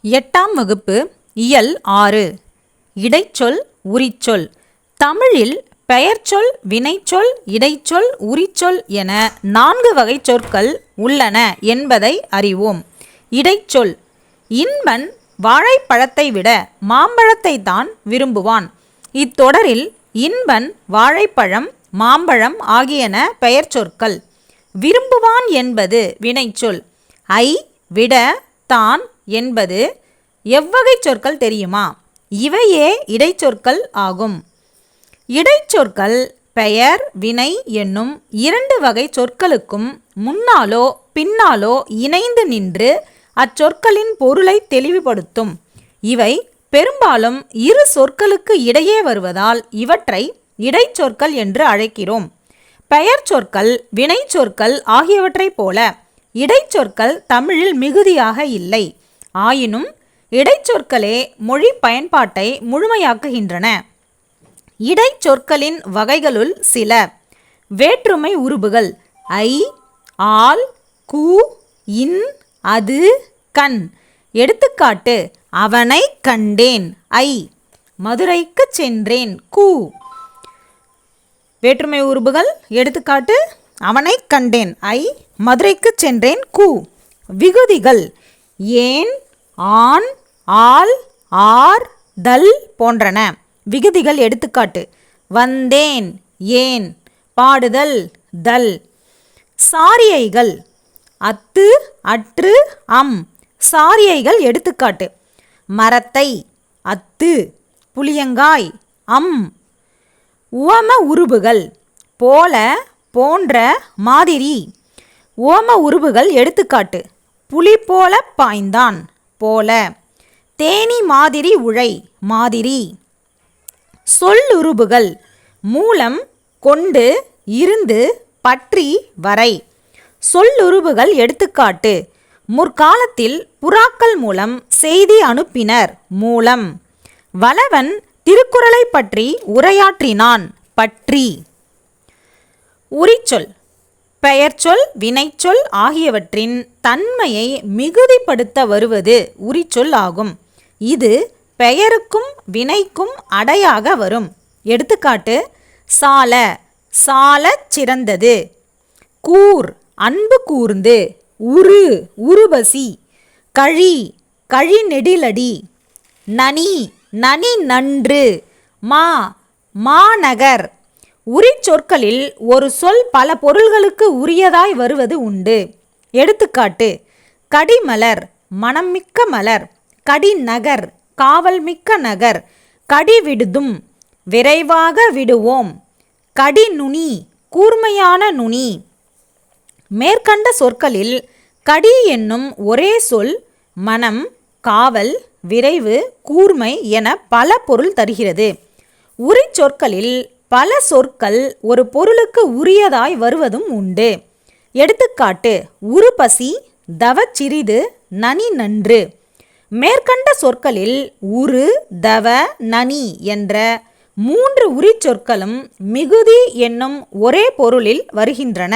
8ஆம் வகுப்பு இயல் 6 இடைச்சொல் உரிச்சொல். தமிழில் பெயர்ச்சொல், வினைச்சொல், இடைச்சொல், உரிச்சொல் என 4 வகை சொற்கள் உள்ளன என்பதை அறிவோம். இடைச்சொல்: இன்பன் வாழைப்பழத்தை விட மாம்பழத்தை தான் விரும்புவான். இத்தொடரில் இன்பன், வாழைப்பழம், மாம்பழம் ஆகியன பெயர் சொற்கள். விரும்புவான் என்பது வினைச்சொல். ஐ, விட, தான் என்பது எவ்வகை சொற்கள் தெரியுமா? இவையே இடைச்சொற்கள் ஆகும். இடைச்சொற்கள் பெயர், வினை என்னும் 2 வகை சொற்களுக்கும் முன்னாலோ பின்னாலோ இணைந்து நின்று அச்சொற்களின் பொருளை தெளிவுபடுத்தும். இவை பெரும்பாலும் இரு சொற்களுக்கு இடையே வருவதால் இவற்றை இடைச்சொற்கள் என்று அழைக்கிறோம். பெயர் சொற்கள், வினை சொற்கள் ஆகியவற்றைப் போல இடைச்சொற்கள் தமிழில் மிகுதியாக இல்லை. ஆயினும் இடைச்சொற்களே மொழி பயன்பாட்டை முழுமையாக்குகின்றன. இடைச்சொற்களின் வகைகளுள் சில: வேற்றுமை உருபுகள் ஐ, ஆல், கூ, இன், அது, கண். எடுத்துக்காட்டு: அவனை கண்டேன் ஐ, மதுரைக்கு சென்றேன் கூ. வேற்றுமை உருபுகள் எடுத்துக்காட்டு: அவனை கண்டேன் ஐ, மதுரைக்கு சென்றேன் கூ. விகுதிகள் ஏன், ஆன், ஆல், ஆர், தல் போன்றன. விகுதிகள் எடுத்துக்காட்டு: வந்தேன் ஏன், பாடுதல் தல். சாரியைகள் அத்து, அற்று, அம். சாரியைகள் எடுத்துக்காட்டு: மரத்தை அத்து, புளியங்காய் அம். உவம உருபுகள் போல, போன்ற, மாதிரி. உவம உருபுகள் எடுத்துக்காட்டு: புலி போல பாய்ந்தான் போல. தேனி மாதிரி உழை மாதிரி. சொல்லுருபுகள் மூலம், கொண்டு, இருந்து, பற்றி, வரை. சொல்லுருபுகள் எடுத்துக்காட்டு: முற்காலத்தில் புறாக்கள் மூலம் செய்தி அனுப்பினர் மூலம். வளவன் திருக்குறளை பற்றி உரையாற்றினான் பற்றி. உரிச்சொல் பெயர்ச்சொல், வினைச்சொல் ஆகியவற்றின் தன்மையை மிகுதிப்படுத்த வருவது உரிச்சொல் ஆகும். இது பெயருக்கும் வினைக்கும் அடையாக வரும். எடுத்துக்காட்டு: சால, சாலச் சிறந்தது. கூர், அன்பு கூர்ந்து. உரு, உருபசி. கழி, கழி நெடிலடி. நனி, நனி நன்று. மா, மாநகர். உரிச்சொற்களில் ஒரு சொல் பல பொருள்களுக்கு உரியதாய் வருவது உண்டு. எடுத்துக்காட்டு: கடிமலர், மணம்மிக்க மலர். கடிநகர், காவல் மிக்க நகர். கடிவிடுதும், விரைவாக விடுவோம். கடிநுனி, கூர்மையான நுனி. மேற்கண்ட சொற்களில் கடி என்னும் ஒரே சொல் மனம், காவல், விரைவு, கூர்மை என பல பொருள் தருகிறது. உரிச்சொற்களில் பல சொற்கள் ஒரு பொருளுக்கு உரியதாய் வருவதும் உண்டு. எடுத்துக்காட்டு: உருபசி, தவச்சிறிது, நனி நன்று. மேற்கண்ட சொற்களில் உரு, தவ, நனி என்ற 3 உரிச்சொற்களும் மிகுதி என்னும் ஒரே பொருளில் வருகின்றன.